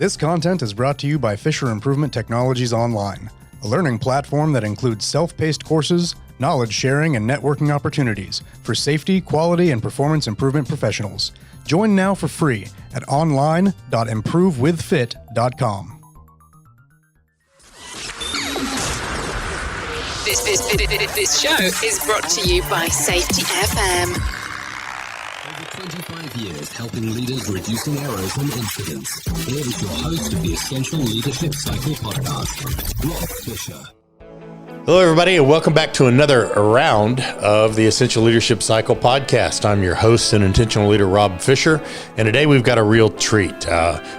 This content is brought to you by Fisher Improvement Technologies Online, a learning platform that includes self-paced courses, knowledge sharing, and networking opportunities for safety, quality, and performance improvement professionals. Join now for free at online.improvewithfit.com. This show is brought to you by Safety FM. Over 25 years helping leaders reducing errors and incidents. Here is your host of the Essential Leadership Cycle podcast, Rob Fisher. Hello, everybody, and welcome back to another round of the Essential Leadership Cycle podcast. I'm your host and intentional leader, Rob Fisher, and today we've got a real treat.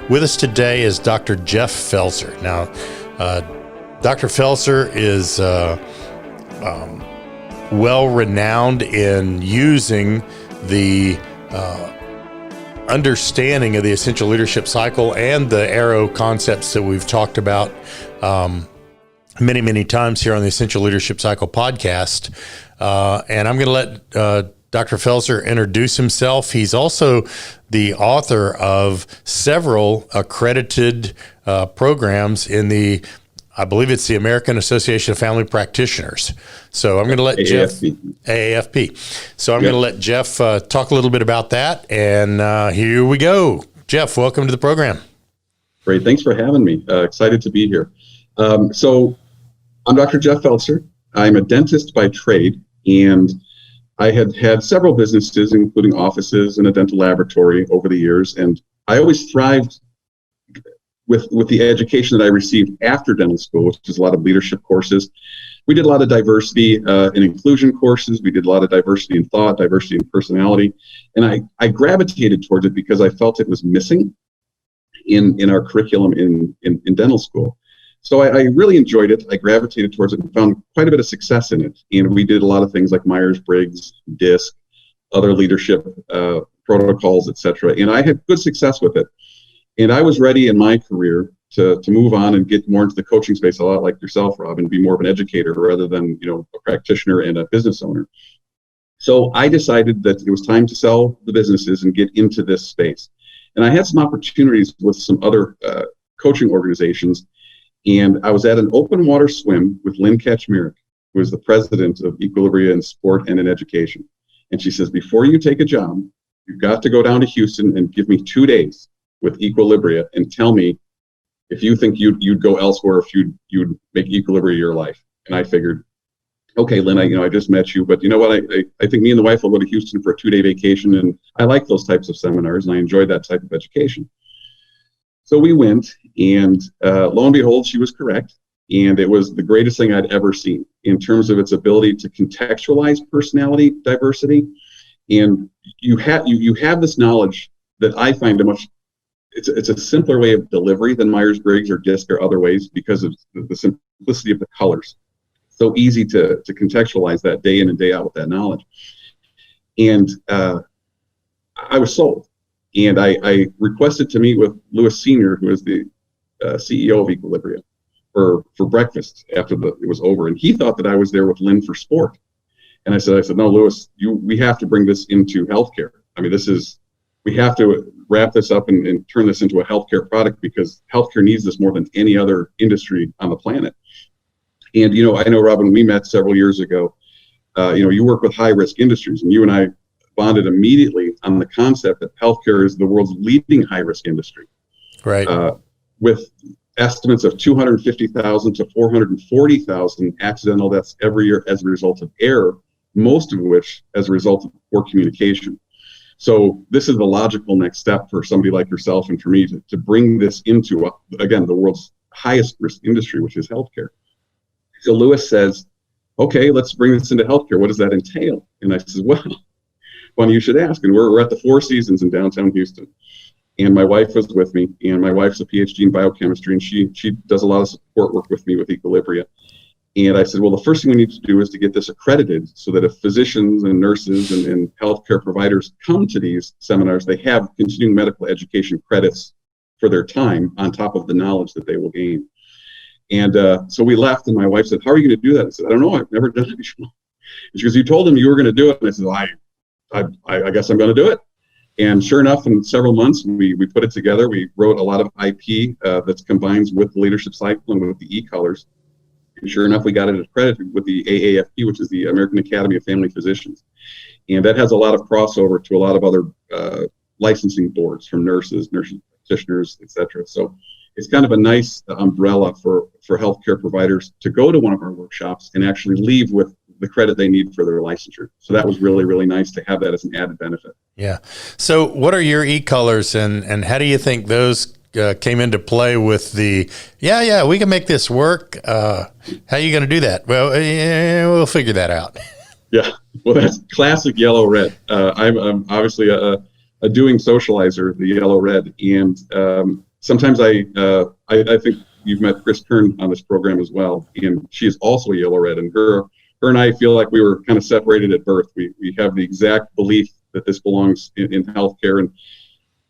With us today is Dr. Jeff Feltzer. Now, Dr. Feltzer is well-renowned in using the understanding of the essential leadership cycle and the arrow concepts that we've talked about many times here on the Essential Leadership Cycle podcast. And I'm going to let Dr. Feltzer introduce himself. He's also the author of several accredited programs in the, I believe it's the American Association of Family Practitioners. So I'm going to let AAFP. So I'm going to let Jeff talk a little bit about that. And here we go. Jeff, welcome to the program. Great. Thanks for having me. Excited to be here. So I'm Dr. Jeff Feltzer. I'm a dentist by trade, and I had had several businesses, including offices and a dental laboratory over the years. And I always thrived with the education that I received after dental school, which is a lot of leadership courses. We did a lot of diversity and inclusion courses. We did a lot of diversity in thought, diversity in personality. And I gravitated towards it because I felt it was missing in our curriculum in dental school. So I really enjoyed it. I gravitated towards it and found quite a bit of success in it. And we did a lot of things like Myers-Briggs, DISC, other leadership protocols, etc. And I had good success with it. And I was ready in my career to move on and get more into the coaching space, a lot like yourself, Rob, and be more of an educator rather than, a practitioner and a business owner. So I decided that it was time to sell the businesses and get into this space. And I had some opportunities with some other coaching organizations. And I was at an open water swim with Lynn Kaczmarek, who is the president of Equilibria in Sport and in Education. And she says, before you take a job, you've got to go down to Houston and give me 2 days with Equilibria and tell me if you think you'd go elsewhere, if you'd make Equilibria your life. And I figured, okay, Lynn, I just met you, but you know what? I think me and the wife will go to Houston for a 2-day vacation, and I like those types of seminars, and I enjoyed that type of education. So we went, and lo and behold, she was correct, and it was the greatest thing I'd ever seen in terms of its ability to contextualize personality diversity. And you have this knowledge that I find it's a simpler way of delivery than Myers-Briggs or DISC or other ways because of the simplicity of the colors. So easy to contextualize that day in and day out with that knowledge. And I was sold. And I requested to meet with Lewis Sr., who is the CEO of Equilibria, for breakfast after it was over. And he thought that I was there with Lynn for sport. And I said, no, Lewis, we have to bring this into healthcare. I mean, we have to wrap this up and turn this into a healthcare product because healthcare needs this more than any other industry on the planet. And, I know, Robin, we met several years ago. You work with high-risk industries, and you and I bonded immediately on the concept that healthcare is the world's leading high-risk industry. Right. With estimates of 250,000 to 440,000 accidental deaths every year as a result of error, most of which as a result of poor communication. So this is the logical next step for somebody like yourself and for me to bring this into, again, the world's highest risk industry, which is healthcare. So Lewis says, okay, let's bring this into healthcare. What does that entail? And I said, well, funny you should ask. And we're at the Four Seasons in downtown Houston. And my wife was with me, and my wife's a PhD in biochemistry, and she does a lot of support work with me with Equilibria. And I said, well, the first thing we need to do is to get this accredited so that if physicians and nurses and healthcare providers come to these seminars, they have continuing medical education credits for their time on top of the knowledge that they will gain. And so we left, and my wife said, how are you going to do that? I said, I don't know. I've never done it before. And she goes, you told them you were going to do it. And I said, well, I guess I'm going to do it. And sure enough, in several months, we put it together. We wrote a lot of IP that combines with the leadership cycle and with the e-colors. And sure enough, we got it accredited with the AAFP, which is the American Academy of Family Physicians. And that has a lot of crossover to a lot of other licensing boards, from nurses practitioners, etc. So it's kind of a nice umbrella for healthcare providers to go to one of our workshops and actually leave with the credit they need for their licensure. So that was really, really nice to have that as an added benefit. Yeah. So what are your e-colors, and how do you think those came into play with the, we can make this work? How are you going to do that? Well, we'll figure that out. Yeah. Well, that's classic yellow-red. I'm obviously a doing socializer, the yellow-red. And sometimes I think you've met Chris Kern on this program as well. And she is also yellow-red. And her and I feel like we were kind of separated at birth. We have the exact belief that this belongs in healthcare, and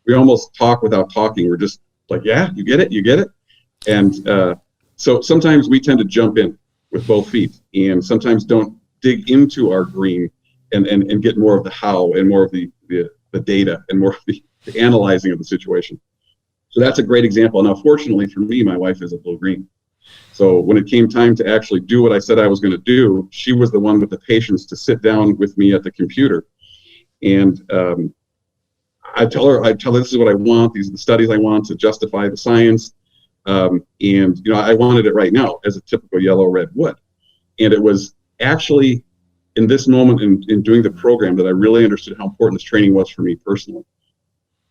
we almost talk without talking. We're just like, yeah, you get it. And so sometimes we tend to jump in with both feet, and sometimes don't dig into our green and get more of the how and more of the data and more of the analyzing of the situation. So that's a great example. Now, fortunately for me, my wife is a blue-green. So when it came time to actually do what I said I was going to do, she was the one with the patience to sit down with me at the computer. And I tell her this is what I want. These are the studies I want to justify the science. And I wanted it right now, as a typical yellow-red would. And it was actually in this moment in doing the program that I really understood how important this training was for me personally.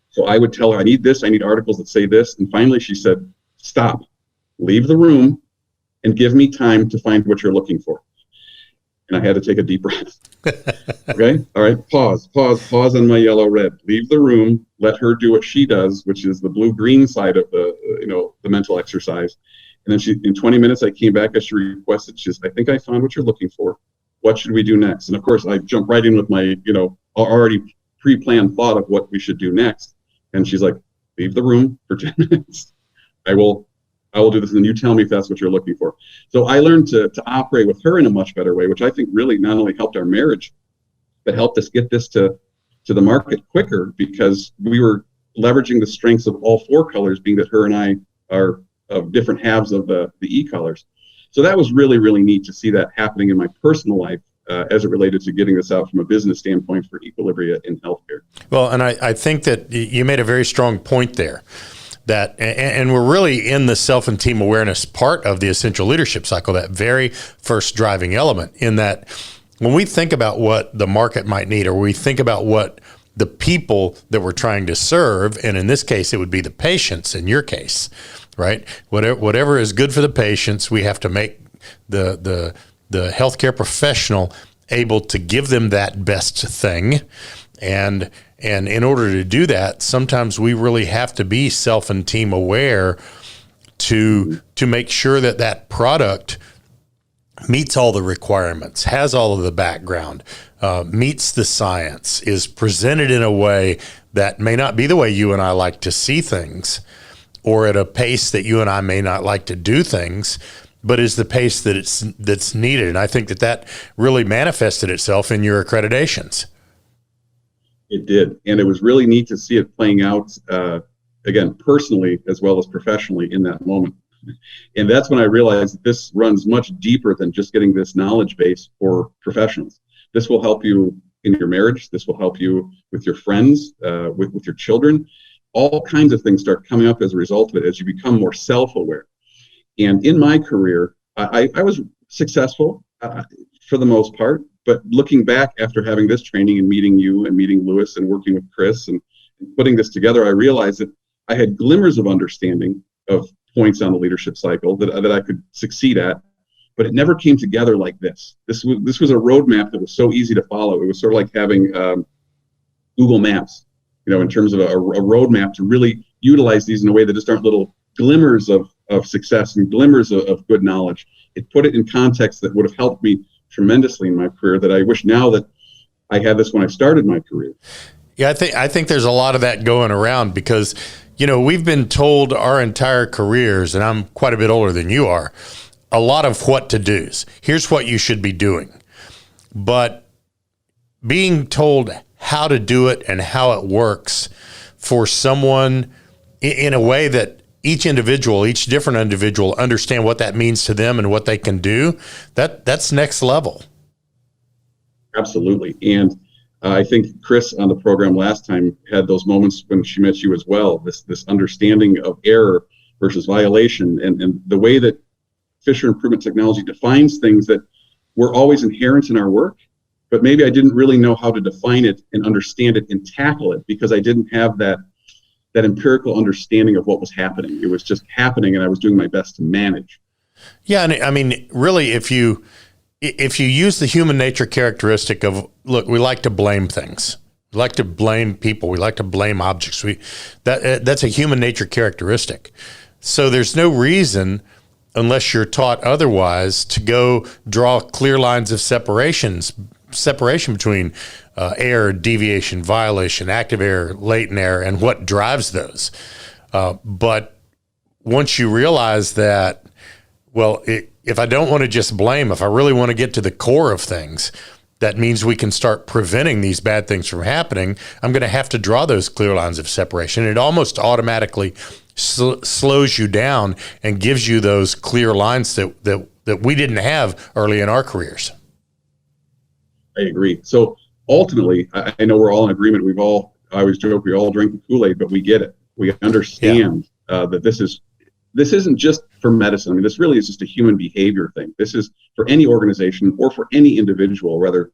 So I would tell her, I need this, I need articles that say this. And finally she said, stop, leave the room, and give me time to find what you're looking for. And I had to take a deep breath. Okay, all right, pause on my yellow-red. Leave the room, let her do what she does, which is the blue-green side of the mental exercise. And then in 20 minutes, I came back as she requested. She said, I think I found what you're looking for. What should we do next? And of course, I jumped right in with my, already pre-planned thought of what we should do next. And she's like, leave the room for 10 minutes. I will do this, and then you tell me if that's what you're looking for. So I learned to operate with her in a much better way, which I think really not only helped our marriage, but helped us get this to the market quicker, because we were leveraging the strengths of all four colors, being that her and I are of different halves of the e-colors. So that was really, really neat to see that happening in my personal life as it related to getting this out from a business standpoint for equilibria in healthcare. Well, and I think that you made a very strong point there. That, and we're really in the self and team awareness part of the essential leadership cycle, that very first driving element, in that when we think about what the market might need, or we think about what the people that we're trying to serve, and in this case, it would be the patients in your case, right? Whatever is good for the patients, we have to make the healthcare professional able to give them that best thing. And in order to do that, sometimes we really have to be self and team aware to make sure that product meets all the requirements, has all of the background, meets the science, is presented in a way that may not be the way you and I like to see things, or at a pace that you and I may not like to do things, but is the pace that's needed. And I think that really manifested itself in your accreditations. It did. And it was really neat to see it playing out, again, personally as well as professionally in that moment. And that's when I realized that this runs much deeper than just getting this knowledge base for professionals. This will help you in your marriage. This will help you with your friends, with your children. All kinds of things start coming up as a result of it as you become more self-aware. And in my career, I was successful for the most part. But looking back after having this training and meeting you and meeting Lewis and working with Chris and putting this together, I realized that I had glimmers of understanding of points on the leadership cycle that I could succeed at, but it never came together like this. This was a roadmap that was so easy to follow. It was sort of like having Google Maps, in terms of a roadmap to really utilize these in a way that just aren't little glimmers of success and glimmers of good knowledge. It put it in context that would have helped me tremendously in my career, that I wish now that I had this when I started my career. Yeah, I think there's a lot of that going around, because, we've been told our entire careers, and I'm quite a bit older than you are, a lot of what to do's. Here's what you should be doing. But being told how to do it and how it works for someone in a way that each different individual understand what that means to them and what they can do, that's next level. Absolutely. And I think Chris on the program last time had those moments when she met you as well, this understanding of error versus violation, and the way that Fisher Improvement Technology defines things that were always inherent in our work, but maybe I didn't really know how to define it and understand it and tackle it because I didn't have that empirical understanding of what was happening. It was just happening, and I was doing my best to manage. Yeah, and I mean, really, if you use the human nature characteristic of, look, we like to blame things. We like to blame people. We like to blame objects. That's a human nature characteristic. So there's no reason, unless you're taught otherwise, to go draw clear lines of separation between error, deviation, violation, active error, latent error, and what drives those. But once you realize that, well, if I don't want to just blame, if I really want to get to the core of things, that means we can start preventing these bad things from happening. I'm going to have to draw those clear lines of separation. It almost automatically slows you down and gives you those clear lines that we didn't have early in our careers. I agree. So ultimately, I know we're all in agreement. I always joke, we all drink the Kool-Aid, but we get it. We understand that this isn't just for medicine. I mean, this really is just a human behavior thing. This is for any organization or for any individual, whether,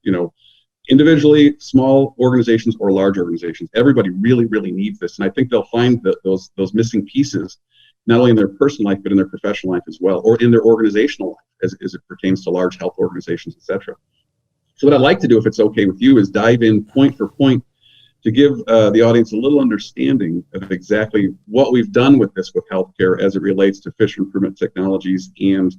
individually, small organizations or large organizations. Everybody really, really needs this. And I think they'll find those missing pieces, not only in their personal life, but in their professional life as well, or in their organizational life as it pertains to large health organizations, et cetera. So what I'd like to do, if it's okay with you, is dive in point for point to give the audience a little understanding of exactly what we've done with this with healthcare as it relates to Fisher Improvement Technologies and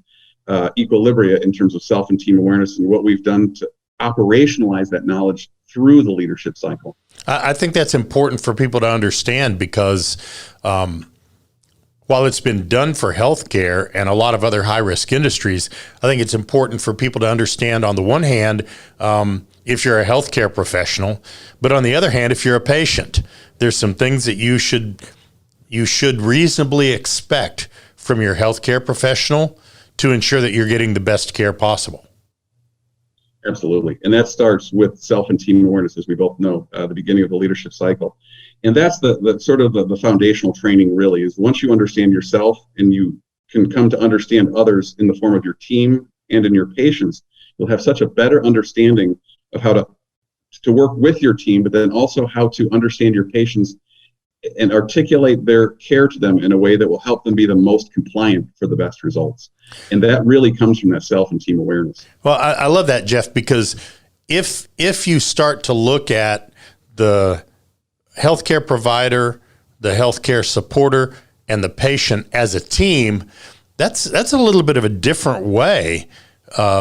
Equilibria in terms of self and team awareness, and what we've done to operationalize that knowledge through the leadership cycle. I think that's important for people to understand because while it's been done for healthcare and a lot of other high-risk industries, I think it's important for people to understand, on the one hand, if you're a healthcare professional, but on the other hand, if you're a patient, there's some things that you should reasonably expect from your healthcare professional to ensure that you're getting the best care possible. Absolutely. And that starts with self and team awareness, as we both know, the beginning of the leadership cycle. And that's the sort of the foundational training, really, is once you understand yourself and you can come to understand others in the form of your team and in your patients, you'll have such a better understanding of how to work with your team, but then also how to understand your patients and articulate their care to them in a way that will help them be the most compliant for the best results. And that really comes from that self and team awareness. Well, I love that, Jeff, because if you start to look at the healthcare provider, the healthcare supporter, and the patient as a team, that's a little bit of a different way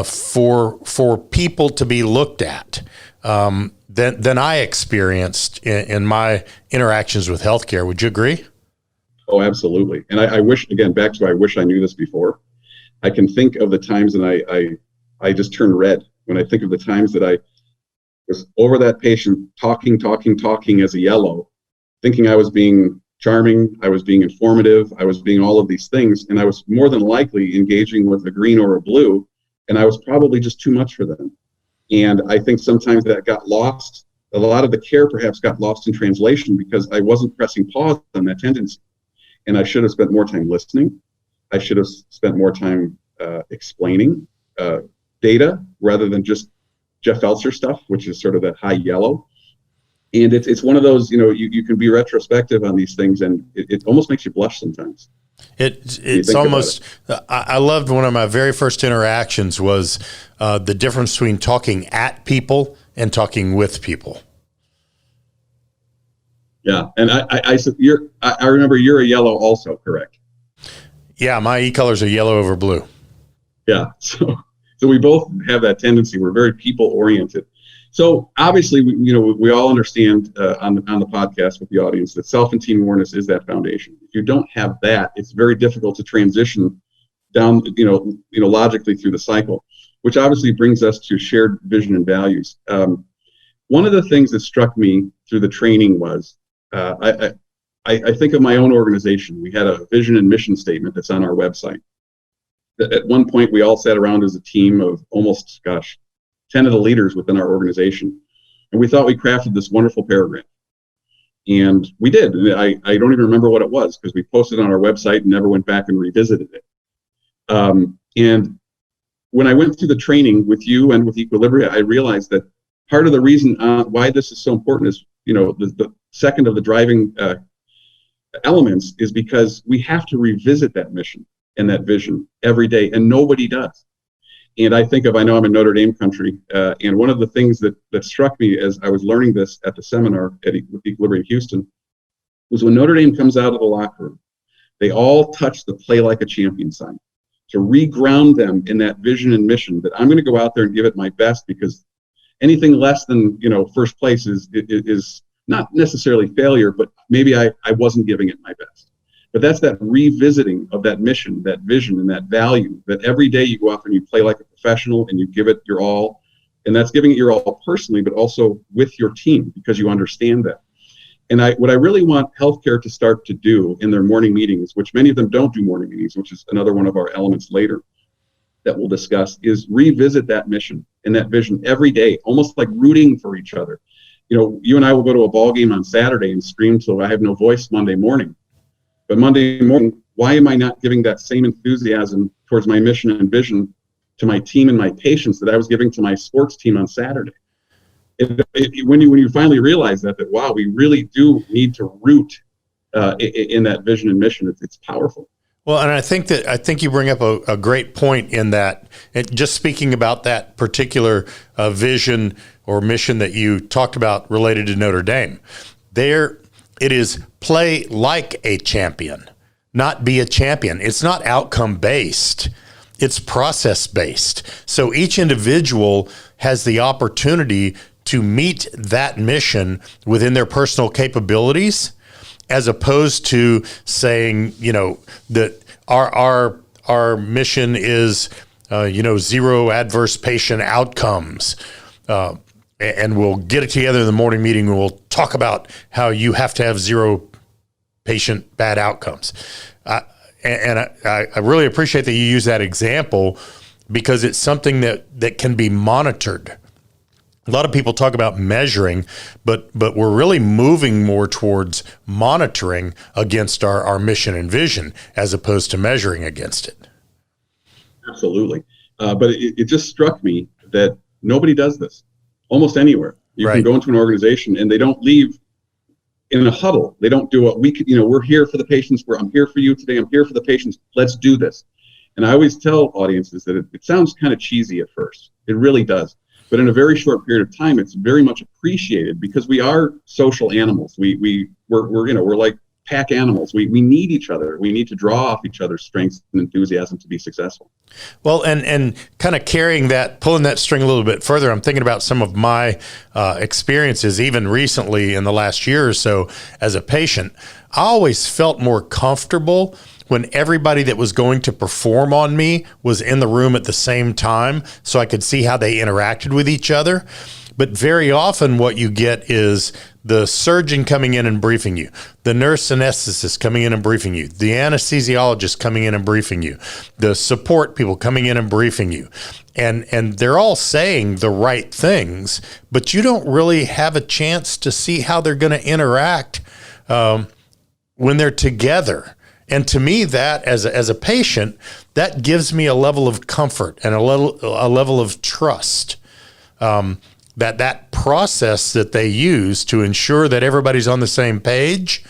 for people to be looked at than I experienced in my interactions with healthcare. Would you agree? Oh, absolutely. And I wish, again, back to I wish I knew this before. I can think of the times, and I just turn red when I think of the times that I was over that patient talking as a yellow, thinking I was being charming, I was being informative, I was being all of these things, and I was more than likely engaging with a green or a blue, and I was probably just too much for them. And I think sometimes that got lost. A lot of the care perhaps got lost in translation because I wasn't pressing pause on that tendency. And I should have spent more time listening. I should have spent more time explaining data rather than just Jeff Feltzer stuff, which is sort of that high yellow. And it's one of those, you can be retrospective on these things, and it almost makes you blush sometimes. It's almost, I loved one of my very first interactions was the difference between talking at people and talking with people. Yeah. And I remember you're a yellow also, correct? Yeah. My e-colors are yellow over blue. Yeah. So we both have that tendency. We're very people oriented. So obviously, we all understand on the podcast with the audience that self and team awareness is that foundation. If you don't have that, it's very difficult to transition down, logically through the cycle, which obviously brings us to shared vision and values. one of the things that struck me through the training was, I think of my own organization. We had a vision and mission statement that's on our website. At one point, we all sat around as a team of almost, 10 of the leaders within our organization. And we thought we crafted this wonderful paragraph. And we did. And I don't even remember what it was because we posted it on our website and never went back and revisited it. And when I went through the training with you and with Equilibria, I realized that part of the reason why this is so important is, the second of the driving elements is because we have to revisit that mission and that vision every day, and nobody does. And I know I'm in Notre Dame country, and one of the things that struck me as I was learning this at the seminar with Equilibrium Houston was when Notre Dame comes out of the locker room, they all touch the play like a champion sign to reground them in that vision and mission that I'm going to go out there and give it my best, because anything less than, first place is not necessarily failure, but maybe I wasn't giving it my best. But that's that revisiting of that mission, that vision, and that value, that every day you go out there and you play like a professional and you give it your all. And that's giving it your all personally, but also with your team, because you understand that. And what I really want healthcare to start to do in their morning meetings, which many of them don't do morning meetings, which is another one of our elements later that we'll discuss, is revisit that mission and that vision every day, almost like rooting for each other. You and I will go to a ball game on Saturday and scream till I have no voice Monday morning. But Monday morning, why am I not giving that same enthusiasm towards my mission and vision to my team and my patients that I was giving to my sports team on Saturday? When you finally realize that wow, we really do need to root in that vision and mission, it's powerful. Well, and I think you bring up a great point in that, just speaking about that particular vision or mission that you talked about related to Notre Dame. It is play like a champion, not be a champion. It's not outcome based. It's process based. So each individual has the opportunity to meet that mission within their personal capabilities, as opposed to saying, that our mission is, zero adverse patient outcomes. And we'll get it together in the morning meeting and we'll talk about how you have to have zero patient bad outcomes. I really appreciate that you use that example, because it's something that can be monitored. A lot of people talk about measuring, but we're really moving more towards monitoring against our mission and vision as opposed to measuring against it. Absolutely. But it just struck me that nobody does this almost anywhere. You can go into an organization and they don't leave in a huddle. They don't do what we could, we're here for the patients. I'm here for you today. I'm here for the patients. Let's do this. And I always tell audiences that it sounds kind of cheesy at first. It really does. But in a very short period of time, it's very much appreciated, because we are social animals. We're like pack animals. We need each other. We need to draw off each other's strengths and enthusiasm to be successful. Well, and kind of pulling that string a little bit further, I'm thinking about some of my experiences, even recently in the last year or so as a patient. I always felt more comfortable when everybody that was going to perform on me was in the room at the same time, so I could see how they interacted with each other. But very often what you get is the surgeon coming in and briefing you, the nurse anesthetist coming in and briefing you, the anesthesiologist coming in and briefing you, the support people coming in and briefing you. And they're all saying the right things, but you don't really have a chance to see how they're going to interact when they're together. And to me, that as a patient, that gives me a level of comfort and a level of trust. That process that they use to ensure that everybody's on the same page.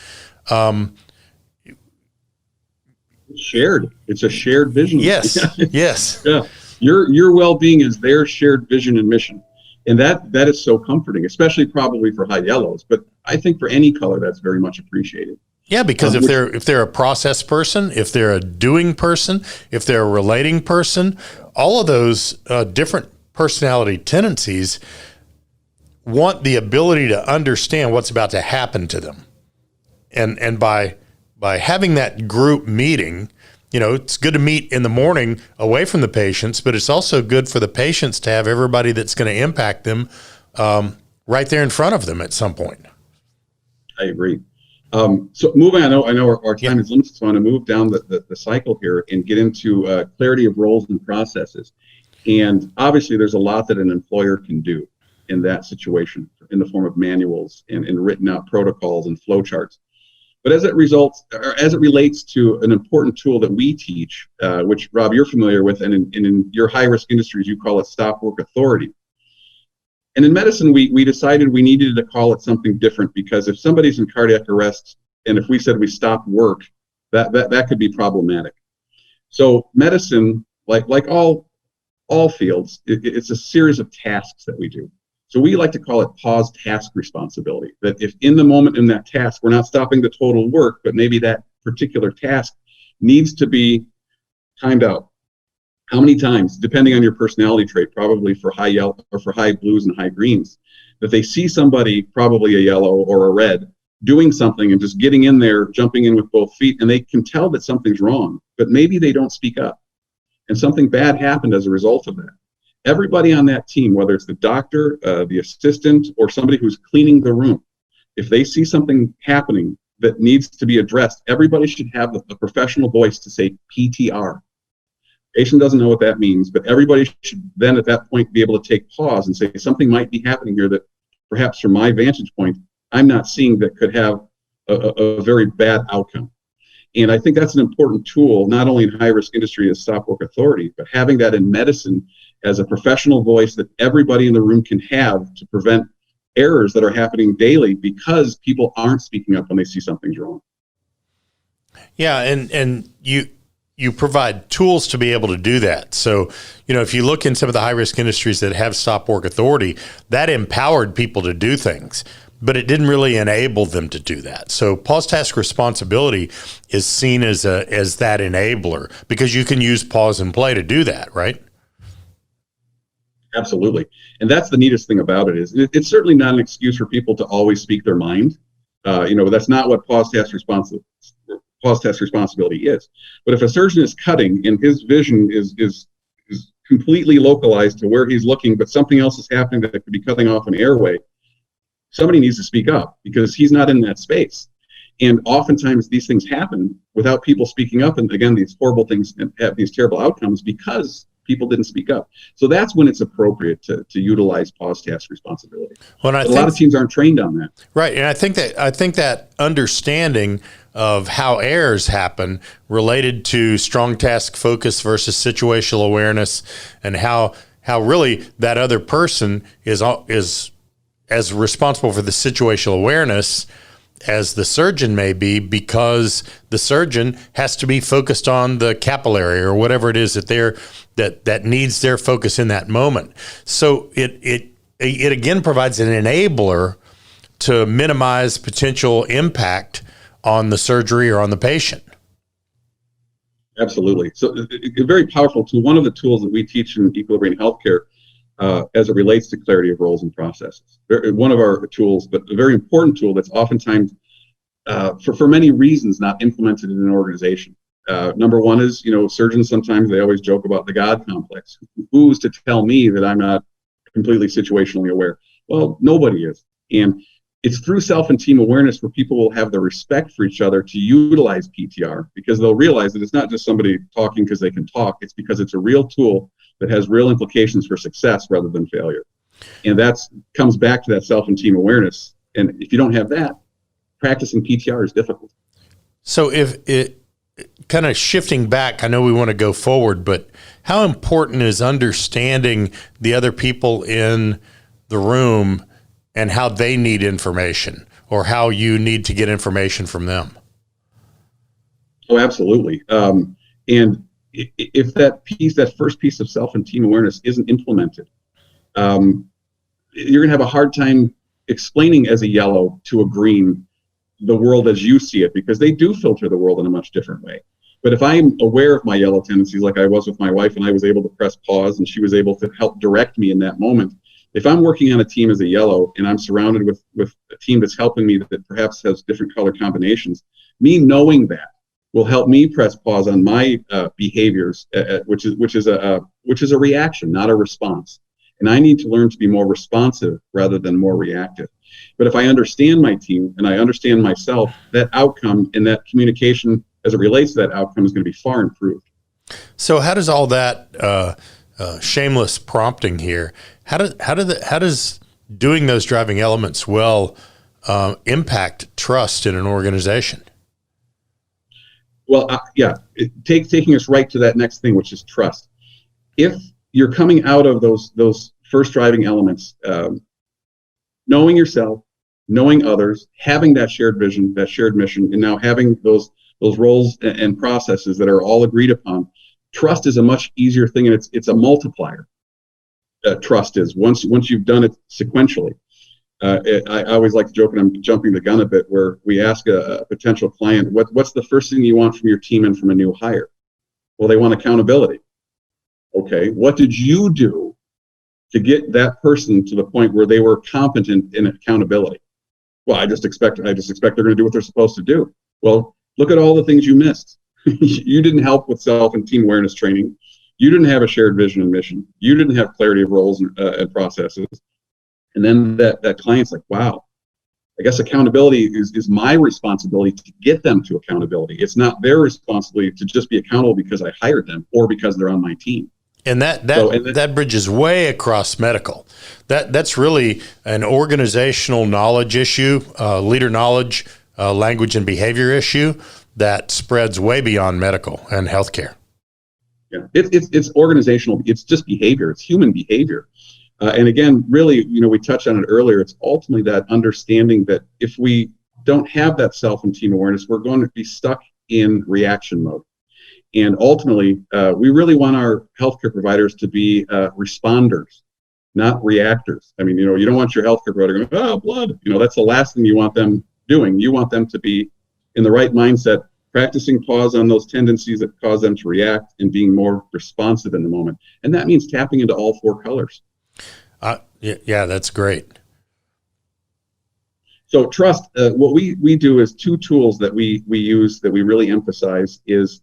Shared. It's a shared vision. Yes. Yes. Yeah. Your well-being is their shared vision and mission. And that is so comforting, especially probably for high yellows. But I think for any color, that's very much appreciated. Yeah, because if they're a process person, if they're a doing person, if they're a relating person, all of those different personality tendencies want the ability to understand what's about to happen to them. And by having that group meeting, it's good to meet in the morning away from the patients, but it's also good for the patients to have everybody that's going to impact them right there in front of them at some point. I agree. So moving, I know our time is limited, so I want to move down the cycle here and get into clarity of roles and processes. And obviously, there's a lot that an employer can do in that situation in the form of manuals and written out protocols and flowcharts. But as it relates to an important tool that we teach, which Rob, you're familiar with, and in your high-risk industries, you call it stop work authority. And in medicine, we decided we needed to call it something different, because if somebody's in cardiac arrest, and if we said we stopped work, that could be problematic. So medicine, like all fields, it's a series of tasks that we do. So we like to call it pause task responsibility, that if in the moment in that task, we're not stopping the total work, but maybe that particular task needs to be timed out. How many times, depending on your personality trait, probably for high yellow or for high blues and high greens, that they see somebody, probably a yellow or a red, doing something and just getting in there, jumping in with both feet, and they can tell that something's wrong, but maybe they don't speak up. And something bad happened as a result of that. Everybody on that team, whether it's the doctor, the assistant, or somebody who's cleaning the room, if they see something happening that needs to be addressed, everybody should have a professional voice to say PTR. Patient doesn't know what that means, but everybody should then at that point be able to take pause and say something might be happening here that perhaps from my vantage point, I'm not seeing, that could have a very bad outcome. And I think that's an important tool, not only in high-risk industry as stop work authority, but having that in medicine as a professional voice that everybody in the room can have to prevent errors that are happening daily because people aren't speaking up when they see something's wrong. Yeah, and you provide tools to be able to do that. So, if you look in some of the high-risk industries that have stop work authority, that empowered people to do things, but it didn't really enable them to do that. So pause task responsibility is seen as that enabler, because you can use pause and play to do that, right? Absolutely. And that's the neatest thing about it, is it's certainly not an excuse for people to always speak their mind. That's not what pause task responsibility is. But if a surgeon is cutting and his vision is completely localized to where he's looking, but something else is happening that could be cutting off an airway, somebody needs to speak up because he's not in that space. And oftentimes these things happen without people speaking up. And again, these horrible things have these terrible outcomes because people didn't speak up. So that's when it's appropriate to utilize pause task responsibility. Well, a lot of teams aren't trained on that. Right. And I think that understanding of how errors happen related to strong task focus versus situational awareness, and how really that other person is as responsible for the situational awareness as the surgeon may be, because the surgeon has to be focused on the capillary or whatever it is that needs their focus in that moment. So it again provides an enabler to minimize potential impact on the surgery or on the patient. Absolutely. So a very powerful tool. One of the tools that we teach in equilibrium healthcare as it relates to clarity of roles and processes. One of our tools, but a very important tool that's oftentimes, for many reasons, not implemented in an organization. Number one is, surgeons sometimes, they always joke about the God complex. Who's to tell me that I'm not completely situationally aware? Well, nobody is. And it's through self and team awareness where people will have the respect for each other to utilize PTR, because they'll realize that it's not just somebody talking because they can talk. It's because it's a real tool that has real implications for success rather than failure. And that comes back to that self and team awareness. And if you don't have that, practicing PTR is difficult. So if it kind of shifting back, I know we want to go forward, but how important is understanding the other people in the room and how they need information, or how you need to get information from them? Oh, absolutely. And if that first piece of self and team awareness isn't implemented, you're going to have a hard time explaining as a yellow to a green the world as you see it, because they do filter the world in a much different way. But if I'm aware of my yellow tendencies, like I was with my wife, and I was able to press pause and she was able to help direct me in that moment, if I'm working on a team as a yellow and I'm surrounded with a team that's helping me that perhaps has different color combinations, me knowing that will help me press pause on my behaviors, which is a reaction, not a response. And I need to learn to be more responsive rather than more reactive. But if I understand my team and I understand myself, that outcome and that communication as it relates to that outcome is going to be far improved. So how does all that shameless prompting here, how does doing those driving elements well impact trust in an organization? Well, taking us right to that next thing, which is trust. If you're coming out of those first driving elements, knowing yourself, knowing others, having that shared vision, that shared mission, and now having those roles and processes that are all agreed upon, trust is a much easier thing, and it's a multiplier. Trust is once you've done it sequentially. I always like to joke, and I'm jumping the gun a bit, where we ask a potential client, what's the first thing you want from your team and from a new hire? Well, they want accountability. Okay, what did you do to get that person to the point where they were competent in accountability? Well, I just expect they're going to do what they're supposed to do. Well, look at all the things you missed. You didn't help with self and team awareness training. You didn't have a shared vision and mission. You didn't have clarity of roles and processes. And then that client's like, wow, I guess accountability is my responsibility to get them to accountability. It's not their responsibility to just be accountable because I hired them or because they're on my team. And that bridges way across medical. That's really an organizational knowledge issue, leader knowledge, language and behavior issue that spreads way beyond medical and healthcare. Yeah, it's organizational. It's just behavior. It's human behavior. And again, really, we touched on it earlier. It's ultimately that understanding that if we don't have that self and team awareness, we're going to be stuck in reaction mode. And ultimately, we really want our healthcare providers to be responders, not reactors. I mean, you don't want your healthcare provider going, oh, blood. That's the last thing you want them doing. You want them to be in the right mindset, practicing pause on those tendencies that cause them to react and being more responsive in the moment. And that means tapping into all four colors. Yeah, that's great. So trust, what we do is two tools that we use that we really emphasize is,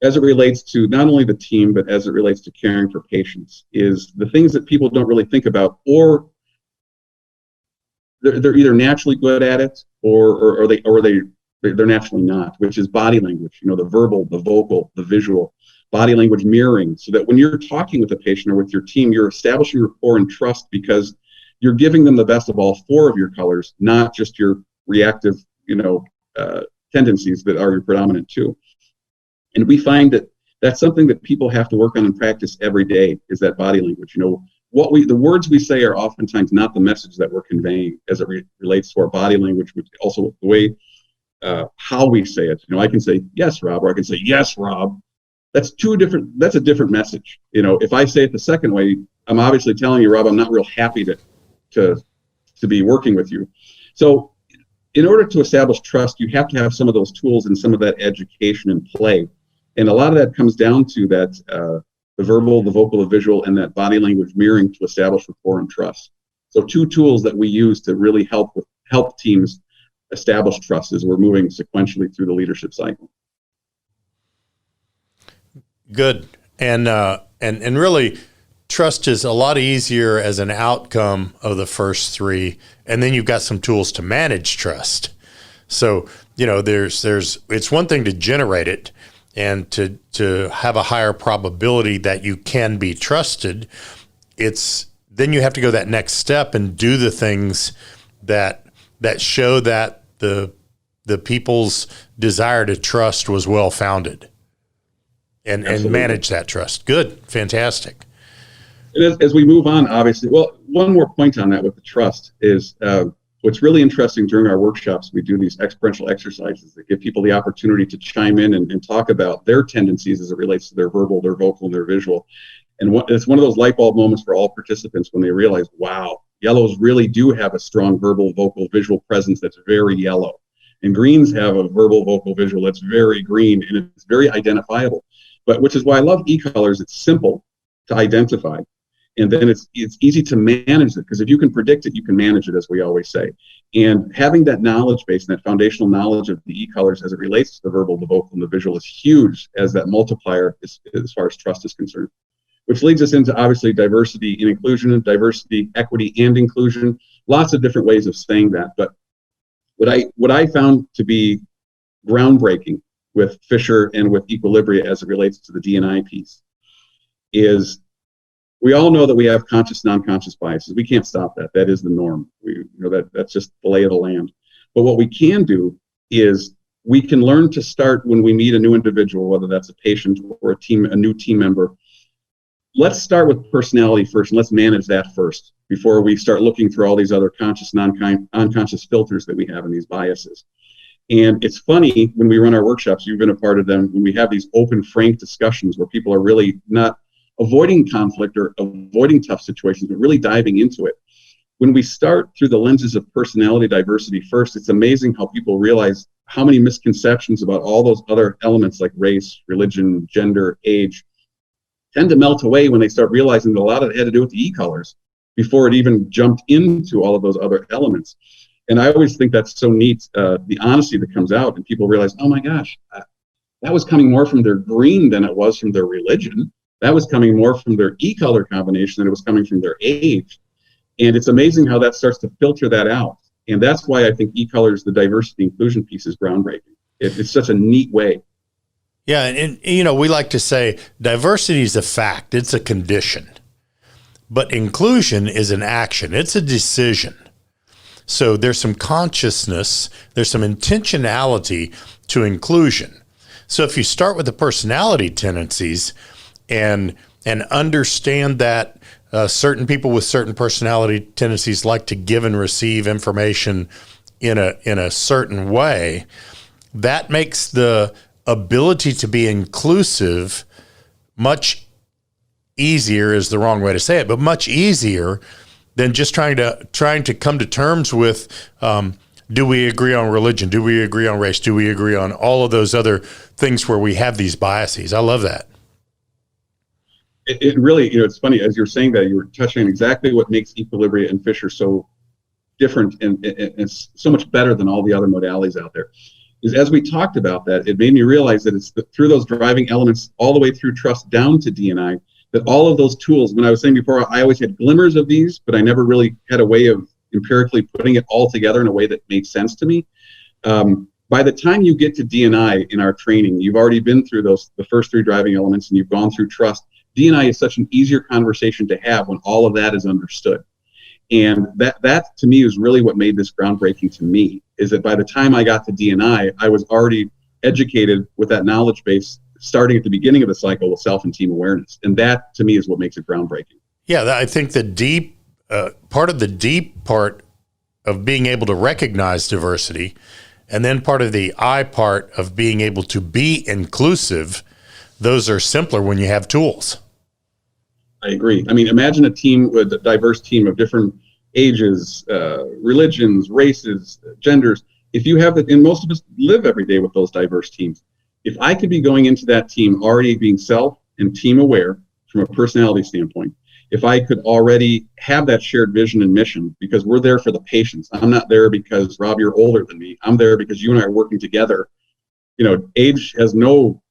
as it relates to not only the team, but as it relates to caring for patients, is the things that people don't really think about, or they're either naturally good at it or they're naturally not, which is body language, the verbal, the vocal, the visual, body language mirroring, so that when you're talking with a patient or with your team, you're establishing rapport and trust because you're giving them the best of all four of your colors, not just your reactive, tendencies that are your predominant two. And we find that that's something that people have to work on and practice every day, is that body language. The words we say are oftentimes not the message that we're conveying as it relates to our body language, which also the way how we say it. I can say, yes, Rob, or I can say, yes, Rob. That's a different message. If I say it the second way, I'm obviously telling you, Rob, I'm not real happy to be working with you. So in order to establish trust, you have to have some of those tools and some of that education in play. And a lot of that comes down to that, the verbal, the vocal, the visual, and that body language mirroring to establish rapport and trust. So two tools that we use to really help teams establish trust as we're moving sequentially through the leadership cycle. Good. And really, trust is a lot easier as an outcome of the first three, and then you've got some tools to manage trust. So, it's one thing to generate it and to have a higher probability that you can be trusted. Then you have to go that next step and do the things that show that the people's desire to trust was well founded. And manage that trust. Good. Fantastic. And as we move on, obviously, well, one more point on that with the trust is what's really interesting during our workshops, we do these experiential exercises that give people the opportunity to chime in and talk about their tendencies as it relates to their verbal, their vocal, and their visual. And it's one of those light bulb moments for all participants when they realize, wow, yellows really do have a strong verbal, vocal, visual presence that's very yellow. And greens have a verbal, vocal, visual that's very green, and it's very identifiable. But which is why I love e-colors. It's simple to identify, and then it's easy to manage it, because if you can predict it, you can manage it, as we always say. And having that knowledge base and that foundational knowledge of the e-colors as it relates to the verbal, the vocal, and the visual is huge as that multiplier as far as trust is concerned. which leads us into obviously diversity and inclusion, and diversity, equity, and inclusion. Lots of different ways of saying that. But what I found to be groundbreaking with Fisher and with Equilibria as it relates to the D&I piece is we all know that we have conscious, non-conscious biases. We can't stop that. That is the norm. That's just the lay of the land. But what we can do is we can learn to start when we meet a new individual, whether that's a patient or a new team member. Let's start with personality first, and let's manage that first before we start looking through all these other conscious, unconscious filters that we have in these biases. And it's funny when we run our workshops, you've been a part of them, when we have these open, frank discussions where people are really not avoiding conflict or avoiding tough situations, but really diving into it. When we start through the lenses of personality diversity first, it's amazing how people realize how many misconceptions about all those other elements like race, religion, gender, age tend to melt away when they start realizing that a lot of it had to do with the e-colors before it even jumped into all of those other elements. And I always think that's so neat, the honesty that comes out, and people realize, oh my gosh, that was coming more from their green than it was from their religion. That was coming more from their e-color combination than it was coming from their age. And it's amazing how that starts to filter that out. And that's why I think e-colors, the diversity inclusion piece, is groundbreaking. It's such a neat way. Yeah, and we like to say diversity is a fact, it's a condition. But inclusion is an action, it's a decision. So there's some consciousness, there's some intentionality to inclusion. So if you start with the personality tendencies and understand that certain people with certain personality tendencies like to give and receive information in a certain way, that makes the ability to be inclusive much easier is the wrong way to say it, but much easier than just trying to come to terms with, do we agree on religion? Do we agree on race? Do we agree on all of those other things where we have these biases? I love that. It really, it's funny, as you're saying that, you were touching on exactly what makes Equilibria and Fisher so different and so much better than all the other modalities out there. Is as we talked about that, it made me realize that it's through those driving elements all the way through trust down to D&I, that all of those tools, when I was saying before, I always had glimmers of these, but I never really had a way of empirically putting it all together in a way that made sense to me. By the time you get to D&I in our training, you've already been through the first three driving elements, and you've gone through trust. D&I is such an easier conversation to have when all of that is understood. And that to me is really what made this groundbreaking to me, is that by the time I got to D&I, I was already educated with that knowledge base starting at the beginning of the cycle with self and team awareness. And that to me is what makes it groundbreaking. Yeah, I think the deep part of being able to recognize diversity, and then part of the I part of being able to be inclusive, those are simpler when you have tools. I agree. I mean, imagine a team with a diverse team of different ages, religions, races, genders. If you have that, and most of us live every day with those diverse teams. If I could be going into that team already being self and team aware from a personality standpoint, if I could already have that shared vision and mission, because we're there for the patients. I'm not there because, Rob, you're older than me. I'm there because you and I are working together. Age has no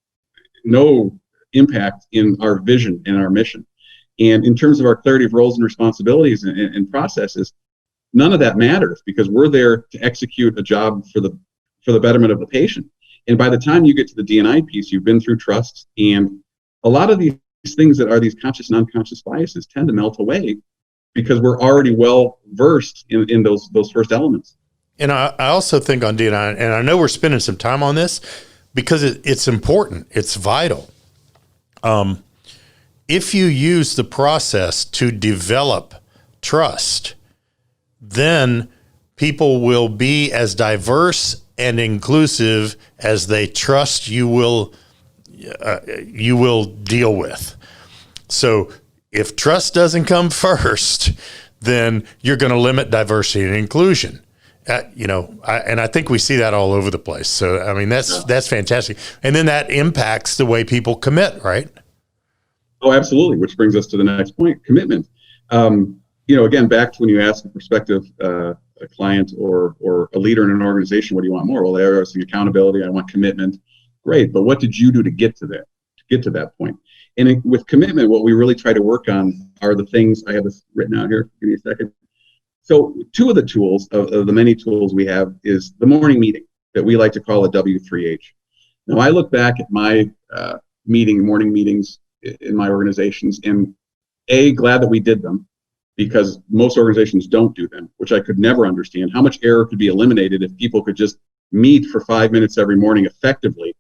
impact in our vision and our mission. And in terms of our clarity of roles and responsibilities and processes, none of that matters, because we're there to execute a job for the betterment of the patient. And by the time you get to the D&I piece, you've been through trust, and a lot of these things that are these conscious and unconscious biases tend to melt away because we're already well versed in those first elements. And I also think on D&I, and I know we're spending some time on this because it's important, it's vital. If you use the process to develop trust, then people will be as diverse and inclusive as they trust you will deal with. So if trust doesn't come first, then you're going to limit diversity and inclusion. And I think we see that all over the place. So, I mean, that's fantastic. And then that impacts the way people commit, right? Oh, absolutely. Which brings us to the next point, commitment. Again, back to when you ask a prospective a client or a leader in an organization, what do you want more? Well, they're asking accountability. I want commitment. Great. But what did you do to get to that? To get to that point. And with commitment, what we really try to work on are the things, I have this written out here, give me a second. So two of the tools, of the many tools we have, is the morning meeting that we like to call a W3H. Now, I look back at my morning meetings in my organizations, and glad that we did them, because most organizations don't do them, which I could never understand. How much error could be eliminated if people could just meet for 5 minutes every morning effectively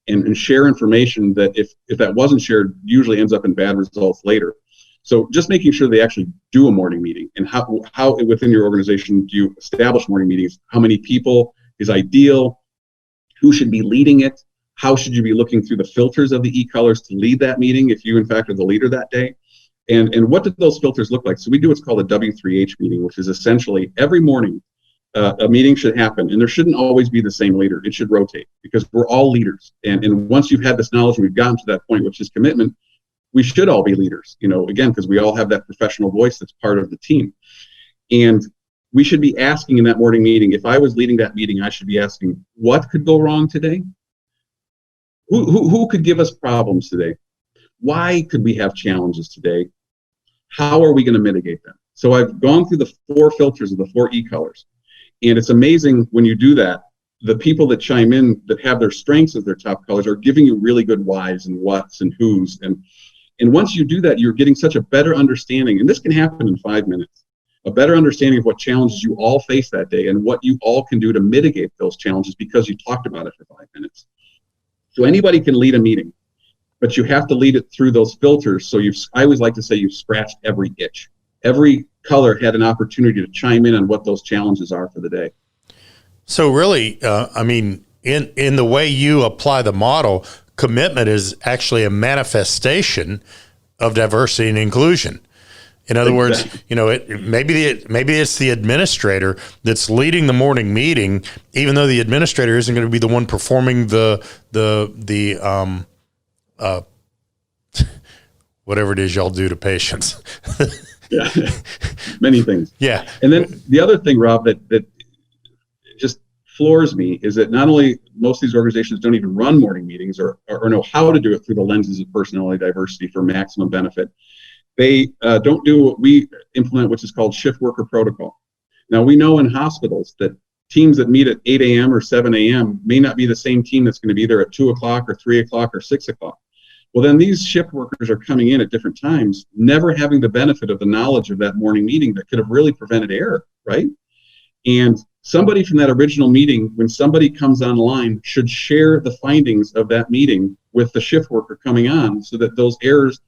and share information that if that wasn't shared, usually ends up in bad results later. So just making sure they actually do a morning meeting, and how within your organization do you establish morning meetings? How many people is ideal? Who should be leading it? How should you be looking through the filters of the e-colors to lead that meeting if you in fact are the leader that day? And what do those filters look like? So we do what's called a W3H meeting, which is essentially every morning a meeting should happen, and there shouldn't always be the same leader. It should rotate, because we're all leaders. And once you've had this knowledge and we've gotten to that point, which is commitment, we should all be leaders, again, because we all have that professional voice that's part of the team. And we should be asking in that morning meeting, if I was leading that meeting, I should be asking, what could go wrong today? Who could give us problems today? Why could we have challenges today? How are we going to mitigate them? So I've gone through the 4 filters of the 4 e-colors. And it's amazing when you do that, the people that chime in that have their strengths as their top colors are giving you really good whys and whats and whos. And once you do that, you're getting such a better understanding, and this can happen in 5 minutes, a better understanding of what challenges you all face that day and what you all can do to mitigate those challenges because you talked about it for 5 minutes. So anybody can lead a meeting, but you have to lead it through those filters. So I always like to say you've scratched every itch. Every color had an opportunity to chime in on what those challenges are for the day. So really, in the way you apply the model, commitment is actually a manifestation of diversity and inclusion. In other words, maybe it's the administrator that's leading the morning meeting, even though the administrator isn't going to be the one performing the whatever it is y'all do to patients. Yeah, many things. Yeah. And then the other thing, Rob, that just floors me is that not only most of these organizations don't even run morning meetings or know how to do it through the lenses of personality diversity for maximum benefit. They don't do what we implement, which is called shift worker protocol. Now, we know in hospitals that teams that meet at 8 a.m. or 7 a.m. may not be the same team that's going to be there at 2 o'clock or 3 o'clock or 6 o'clock. Well, then these shift workers are coming in at different times, never having the benefit of the knowledge of that morning meeting that could have really prevented error, right? And somebody from that original meeting, when somebody comes online, should share the findings of that meeting with the shift worker coming on so that those errors,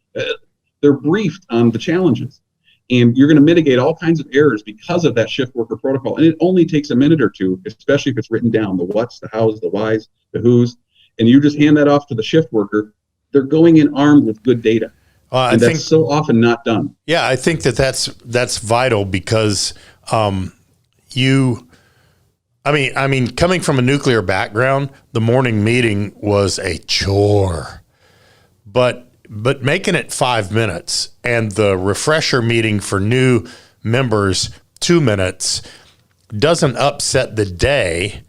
they're briefed on the challenges. And you're going to mitigate all kinds of errors because of that shift worker protocol. And it only takes a minute or two, especially if it's written down, the whats, the hows, the whys, the whos, and you just hand that off to the shift worker. They're going in armed with good data. And that's so often not done. Yeah, I think that's vital because coming from a nuclear background, the morning meeting was a chore. But making it 5 minutes and the refresher meeting for new members 2 minutes doesn't upset the day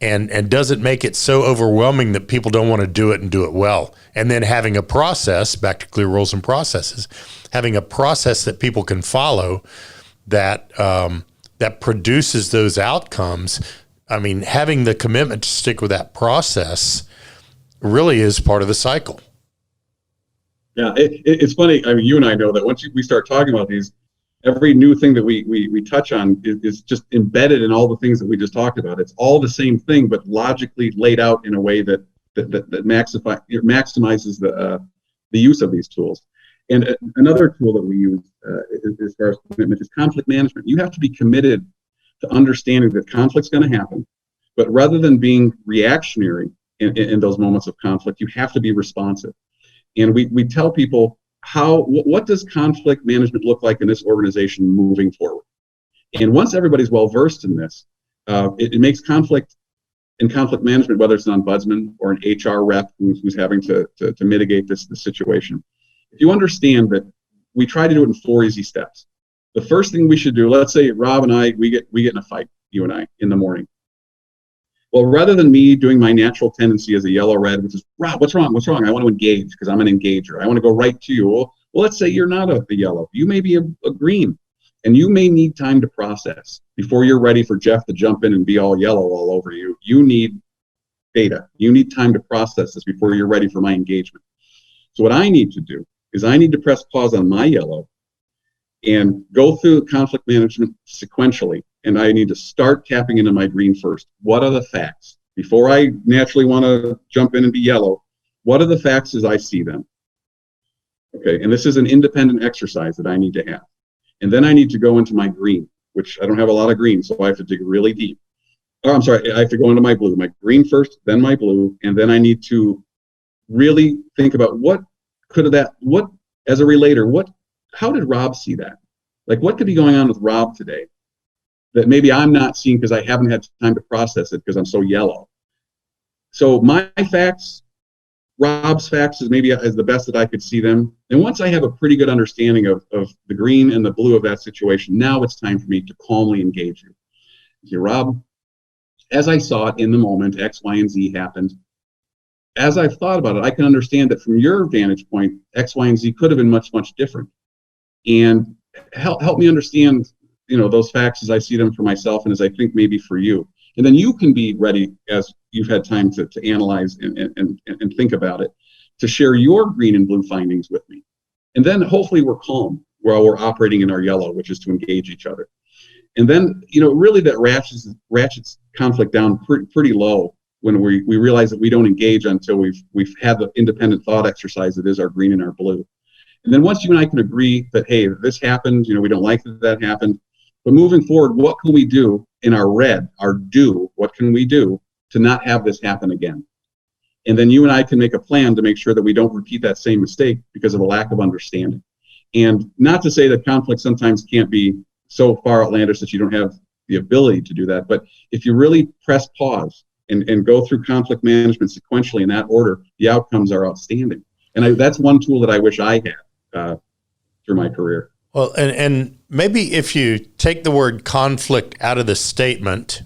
and doesn't make it so overwhelming that people don't want to do it and do it well. And then having a process, back to clear rules and processes, having a process that people can follow that produces those outcomes. Having the commitment to stick with that process really is part of the cycle. Yeah, it's funny. You and I know that once we start talking about these, every new thing that we touch on is just embedded in all the things that we just talked about. It's all the same thing, but logically laid out in a way that maximizes the use of these tools. And another tool that we use as far as commitment is conflict management. You have to be committed to understanding that conflict's going to happen, but rather than being reactionary in those moments of conflict, you have to be responsive. And we tell people what does conflict management look like in this organization moving forward? And once everybody's well versed in this, it makes conflict and conflict management, whether it's an ombudsman or an HR rep who's having to mitigate this situation. If you understand that we try to do it in 4 easy steps. The first thing we should do, let's say Rob and I, we get in a fight, you and I, in the morning. Well, rather than me doing my natural tendency as a yellow-red, which is, Rob, what's wrong? What's wrong? I want to engage because I'm an engager. I want to go right to you. Well, let's say you're not a yellow. You may be a green, and you may need time to process before you're ready for Jeff to jump in and be all yellow all over you. You need data. You need time to process this before you're ready for my engagement. So what I need to do is I need to press pause on my yellow and go through conflict management sequentially. And I need to start tapping into my green first. What are the facts? Before I naturally want to jump in and be yellow, what are the facts as I see them? Okay, and this is an independent exercise that I need to have. And then I need to go into my green, which I don't have a lot of green, so I have to dig really deep. Oh, I'm sorry, I have to go into my blue. My green first, then my blue, and then I need to really think about as a relator, how did Rob see that? Like, what could be going on with Rob today that maybe I'm not seeing because I haven't had time to process it because I'm so yellow? So my facts, Rob's facts is maybe as the best that I could see them. And once I have a pretty good understanding of the green and the blue of that situation, now it's time for me to calmly engage you. Okay, Rob, as I saw it in the moment, X, Y, and Z happened. As I've thought about it, I can understand that from your vantage point, X, Y, and Z could have been much, much different. And help me understand, those facts as I see them for myself and as I think maybe for you. And then you can be ready as you've had time to analyze and think about it, to share your green and blue findings with me. And then hopefully we're calm while we're operating in our yellow, which is to engage each other. And then, really that ratchets conflict down pretty low when we realize that we don't engage until we've had the independent thought exercise that is our green and our blue. And then once you and I can agree that, hey, this happened, we don't like that happened, but moving forward, what can we do in our red, our do, what can we do to not have this happen again? And then you and I can make a plan to make sure that we don't repeat that same mistake because of a lack of understanding. And not to say that conflict sometimes can't be so far outlandish that you don't have the ability to do that, but if you really press pause and go through conflict management sequentially in that order, the outcomes are outstanding. And that's one tool that I wish I had through my career. Well, and maybe if you take the word conflict out of the statement,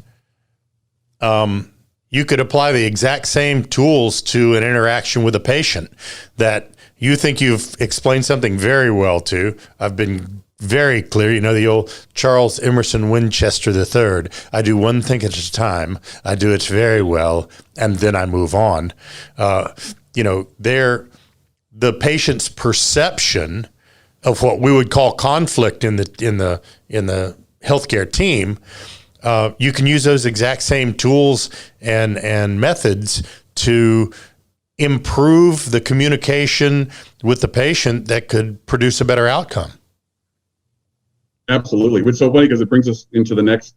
you could apply the exact same tools to an interaction with a patient that you think you've explained something very well to. I've been very clear, the old Charles Emerson Winchester III. I do one thing at a time. I do it very well, and then I move on. The patient's perception of what we would call conflict in the healthcare team, you can use those exact same tools and methods to improve the communication with the patient that could produce a better outcome. Absolutely. It's so funny because it brings us into the next,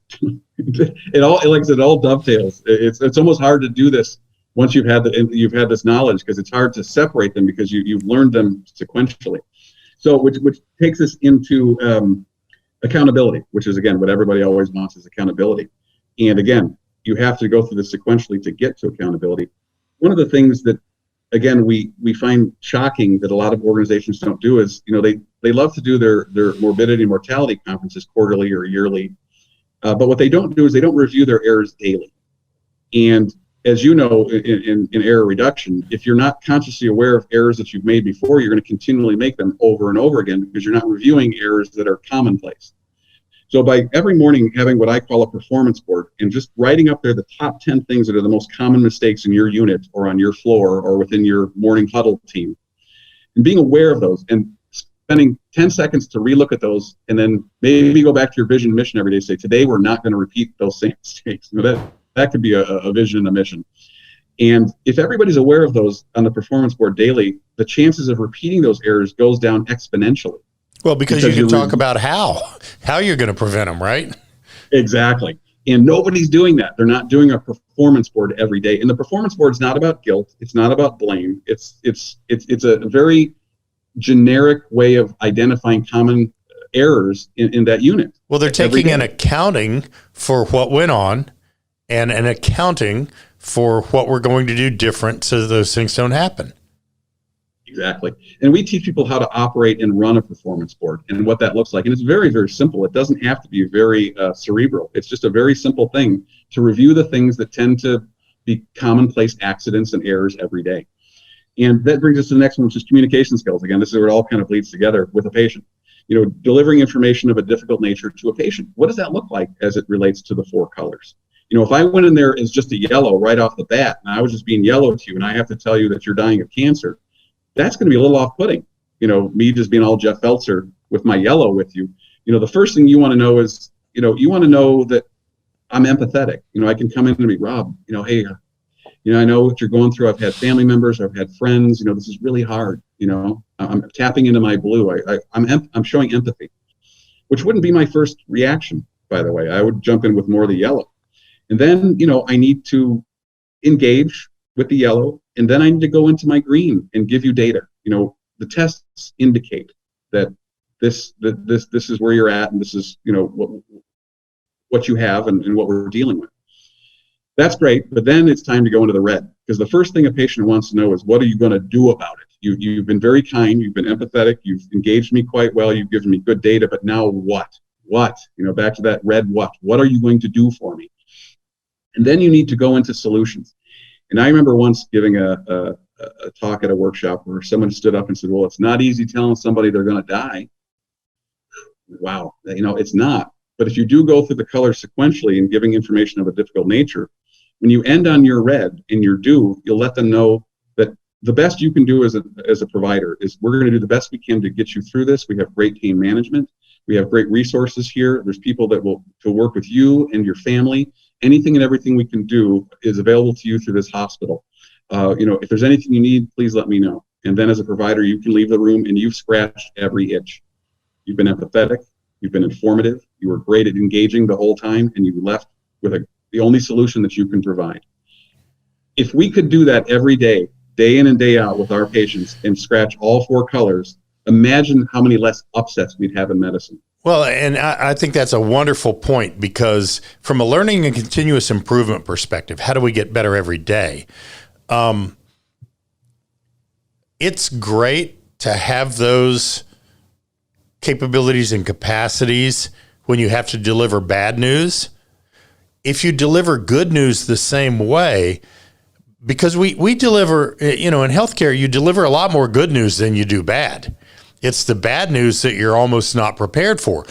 it all dovetails. It's almost hard to do this once you've had this knowledge, because it's hard to separate them because you've learned them sequentially. So which takes us into accountability, which is, again, what everybody always wants is accountability. And again, you have to go through this sequentially to get to accountability. One of the things that, again, we find shocking that a lot of organizations don't do is, they love to do their morbidity and mortality conferences quarterly or yearly. But what they don't do is they don't review their errors daily. And as you know, in error reduction, if you're not consciously aware of errors that you've made before, you're going to continually make them over and over again because you're not reviewing errors that are commonplace. So by every morning having what I call a performance board and just writing up there the top 10 things that are the most common mistakes in your unit or on your floor or within your morning huddle team, and being aware of those and spending 10 seconds to relook at those, and then maybe go back to your vision and mission every day, say, today we're not going to repeat those same mistakes. That could be a vision and a mission. And if everybody's aware of those on the performance board daily, the chances of repeating those errors goes down exponentially. Well, because you can talk about how you're going to prevent them, right? Exactly. And nobody's doing that. They're not doing a performance board every day. And the performance board is not about guilt. It's not about blame. It's a very generic way of identifying common errors in that unit. Well, they're taking an accounting for what went on and an accounting for what we're going to do different so that those things don't happen. Exactly. And we teach people how to operate and run a performance board and what that looks like. And it's very, very simple. It doesn't have to be very cerebral. It's just a very simple thing to review the things that tend to be commonplace accidents and errors every day. And that brings us to the next one, which is communication skills. Again, this is where it all kind of bleeds together with a patient. Delivering information of a difficult nature to a patient. What does that look like as it relates to the 4 colors? If I went in there as just a yellow right off the bat, and I was just being yellow to you, and I have to tell you that you're dying of cancer, that's going to be a little off-putting. Me just being all Jeff Feltzer with my yellow with you. The first thing you want to know is, you want to know that I'm empathetic. I can come in and be, Rob, hey, I know what you're going through. I've had family members, I've had friends. This is really hard. I'm tapping into my blue. I'm showing empathy, which wouldn't be my first reaction, by the way. I would jump in with more of the yellow. And then, I need to engage with the yellow, and then I need to go into my green and give you data. The tests indicate that this is where you're at, and this is, what you have and what we're dealing with. That's great, but then it's time to go into the red, because the first thing a patient wants to know is, what are you going to do about it? You've been very kind, you've been empathetic, you've engaged me quite well, you've given me good data, but now what? What? Back to that red what. What are you going to do for me? And then you need to go into solutions. And I remember once giving a talk at a workshop where someone stood up and said, well, it's not easy telling somebody they're going to die. Wow, it's not. But if you do go through the colors sequentially and giving information of a difficult nature, when you end on your red and your do, you'll let them know that the best you can do as a provider is, we're going to do the best we can to get you through this. We have great team management. We have great resources here. There's people that will work with you and your family. Anything and everything we can do is available to you through this hospital. If there's anything you need, please let me know. And then as a provider, you can leave the room and you've scratched every itch. You've been empathetic. You've been informative. You were great at engaging the whole time, and you left with the only solution that you can provide. If we could do that every day, day in and day out with our patients, and scratch all 4 colors, imagine how many less upsets we'd have in medicine. Well, and I think that's a wonderful point, because from a learning and continuous improvement perspective, how do we get better every day? It's great to have those capabilities and capacities when you have to deliver bad news. If you deliver good news the same way, because we deliver, in healthcare, you deliver a lot more good news than you do bad. It's the bad news that you're almost not prepared for.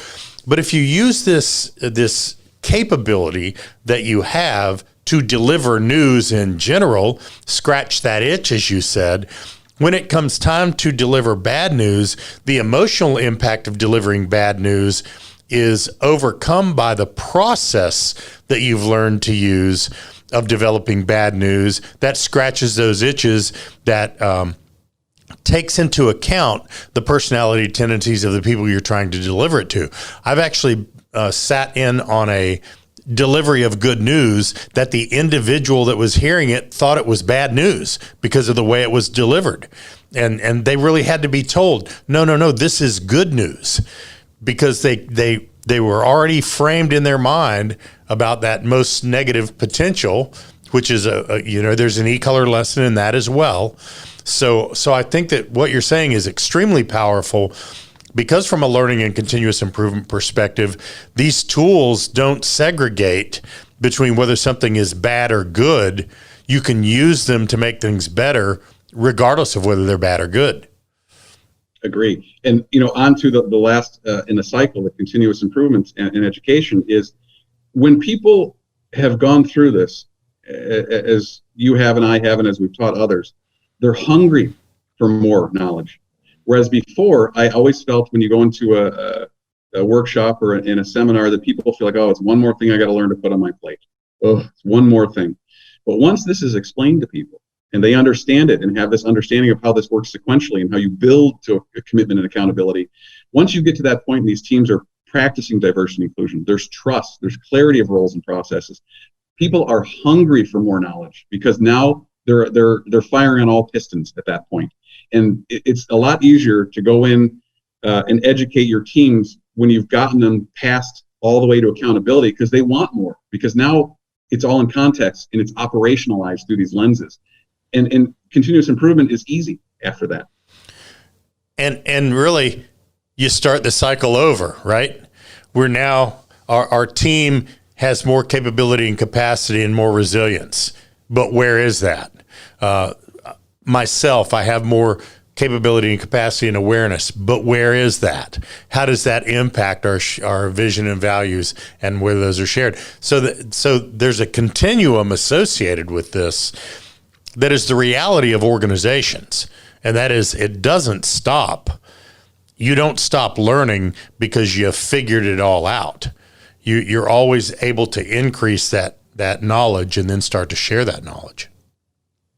But if you use this capability that you have to deliver news in general, scratch that itch, as you said, when it comes time to deliver bad news, the emotional impact of delivering bad news is overcome by the process that you've learned to use of developing bad news that scratches those itches, that takes into account the personality tendencies of the people you're trying to deliver it to. I've actually sat in on a delivery of good news that the individual that was hearing it thought it was bad news because of the way it was delivered. And they really had to be told, no, this is good news, because they were already framed in their mind about that most negative potential, which is there's an e-color lesson in that as well. So I think that what you're saying is extremely powerful, because from a learning and continuous improvement perspective, these tools don't segregate between whether something is bad or good. You can use them to make things better, regardless of whether they're bad or good. Agree. And, on to the last in the cycle, the continuous improvements in education, is when people have gone through this, as you have and I have, and as we've taught others, they're hungry for more knowledge. Whereas before, I always felt when you go into a workshop or in a seminar that people feel like, oh, it's one more thing I got to learn to put on my plate. Oh, it's one more thing. But once this is explained to people and they understand it and have this understanding of how this works sequentially and how you build to a commitment and accountability, once you get to that point and these teams are practicing diversity and inclusion, there's trust, there's clarity of roles and processes. People are hungry for more knowledge, because now they're firing on all pistons at that point. And it's a lot easier to go in and educate your teams when you've gotten them past all the way to accountability, because they want more, because now it's all in context and it's operationalized through these lenses. And continuous improvement is easy after that. And really, you start the cycle over, right? We're now, our team has more capability and capacity and more resilience. But where is that? Myself, I have more capability and capacity and awareness, but where is that? How does that impact our vision and values and whether those are shared? So there's a continuum associated with this that is the reality of organizations. And that is, it doesn't stop. You don't stop learning because you figured it all out. You're always able to increase that knowledge and then start to share that knowledge.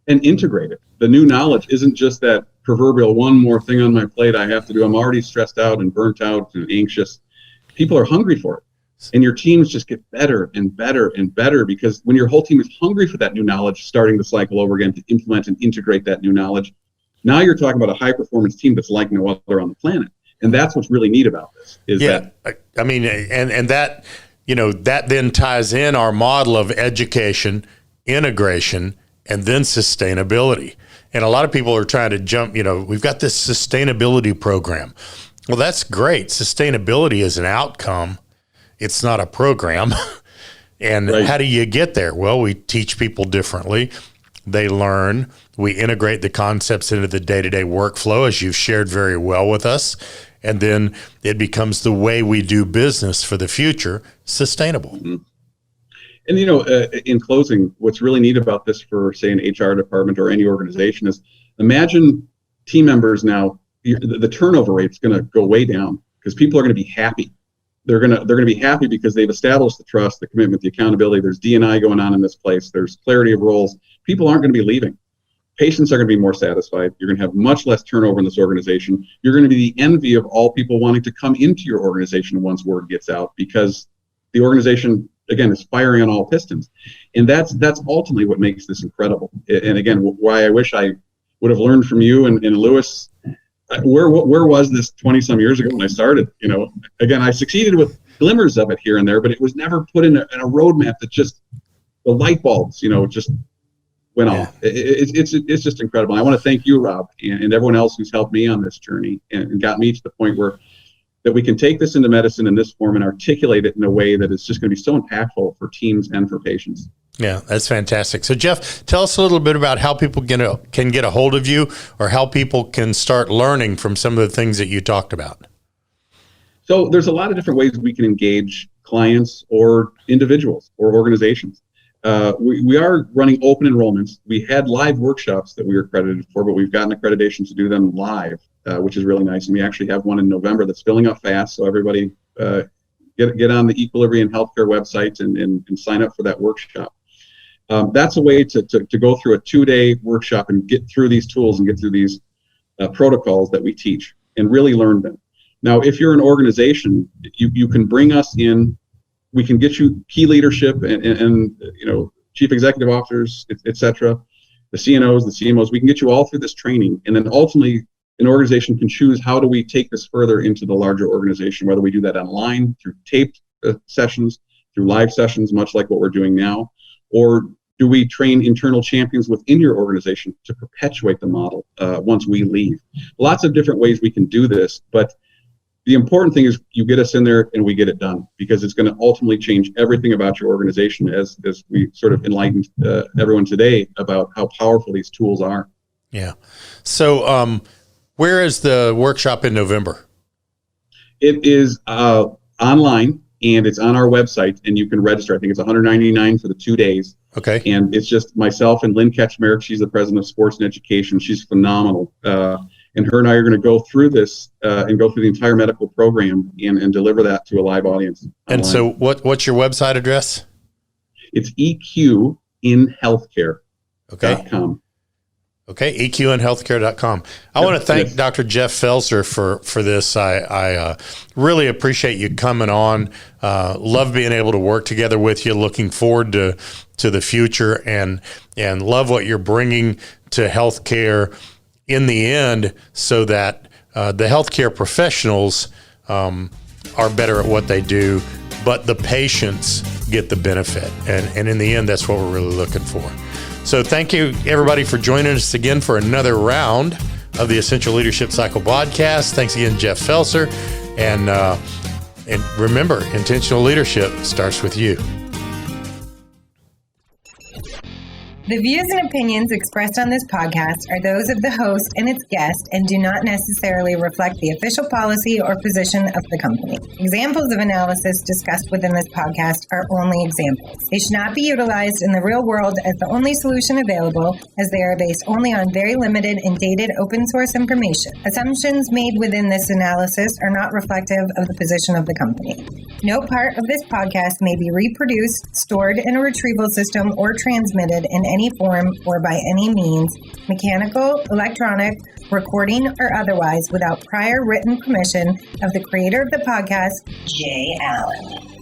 And integrate it. The new knowledge isn't just that proverbial one more thing on my plate I have to do. I'm already stressed out and burnt out and anxious. People are hungry for it. And your teams just get better and better and better, because when your whole team is hungry for that new knowledge, starting the cycle over again to implement and integrate that new knowledge, now you're talking about a high performance team that's like no other on the planet. And that's what's really neat about this is that. I mean, and that, that then ties in our model of education, integration, and then sustainability. And a lot of people are trying to jump, we've got this sustainability program. Well, that's great. Sustainability is an outcome. It's not a program. And right. How do you get there? Well, we teach people differently. They learn. We integrate the concepts into the day-to-day workflow, as you've shared very well with us. And then it becomes the way we do business for the future, sustainable. Mm-hmm. And, in closing, what's really neat about this for, say, an HR department or any organization is imagine team members now, the turnover rate is going to go way down because people are going to be happy. They're going to be happy because they've established the trust, the commitment, the accountability. There's D&I going on in this place. There's clarity of roles. People aren't going to be leaving. Patients are going to be more satisfied. You're going to have much less turnover in this organization. You're going to be the envy of all people wanting to come into your organization once word gets out, because the organization, again, is firing on all pistons. And that's ultimately what makes this incredible. And again, why I wish I would have learned from you and Lewis. Where was this 20 some years ago when I started? Again, I succeeded with glimmers of it here and there, but it was never put in a roadmap that just the light bulbs, just went off. It's just incredible. I want to thank you, Rob, and everyone else who's helped me on this journey and got me to the point where that we can take this into medicine in this form and articulate it in a way that is just going to be so impactful for teams and for patients. Yeah, that's fantastic. So, Jeff, tell us a little bit about how people can get a hold of you, or how people can start learning from some of the things that you talked about. So there's a lot of different ways we can engage clients or individuals or organizations. We are running open enrollments. We had live workshops that we were accredited for, but we've gotten accreditation to do them live, which is really nice. And we actually have one in November that's filling up fast. So everybody get on the Equilibrium Healthcare website and sign up for that workshop. That's a way to go through a 2-day workshop and get through these tools and get through these protocols that we teach and really learn them. Now, if you're an organization, you can bring us in. We can get you key leadership and chief executive officers, et cetera, the CNOs, the CMOs. We can get you all through this training. And then ultimately, an organization can choose, how do we take this further into the larger organization, whether we do that online, through taped sessions, through live sessions, much like what we're doing now, or do we train internal champions within your organization to perpetuate the model once we leave? Lots of different ways we can do this, but the important thing is you get us in there and we get it done, because it's going to ultimately change everything about your organization, as we sort of enlightened everyone today about how powerful these tools are. Yeah. So where is the workshop in November? It is online, and it's on our website, and you can register. I think it's $199 for the 2 days. Okay. And it's just myself and Lynn Ketchmerich. She's the president of sports and education. She's phenomenal. And her and I are going to go through this and go through the entire medical program and deliver that to a live audience. And online. So what's your website address? It's EQinhealthcare.com. Okay, EQinhealthcare.com. I want to thank Dr. Jeff Feltzer for this. I really appreciate you coming on. Love being able to work together with you. Looking forward to the future, and love what you're bringing to healthcare in the end, so that the healthcare professionals are better at what they do, but the patients get the benefit. And in the end, that's what we're really looking for. So thank you, everybody, for joining us again for another round of the Essential Leadership Cycle podcast. Thanks again, Jeff Feltzer. And remember, intentional leadership starts with you. The views and opinions expressed on this podcast are those of the host and its guest and do not necessarily reflect the official policy or position of the company. Examples of analysis discussed within this podcast are only examples. They should not be utilized in the real world as the only solution available, as they are based only on very limited and dated open source information. Assumptions made within this analysis are not reflective of the position of the company. No part of this podcast may be reproduced, stored in a retrieval system, or transmitted in any form or by any means, mechanical, electronic, recording, or otherwise, without prior written permission of the creator of the podcast, Jay Allen.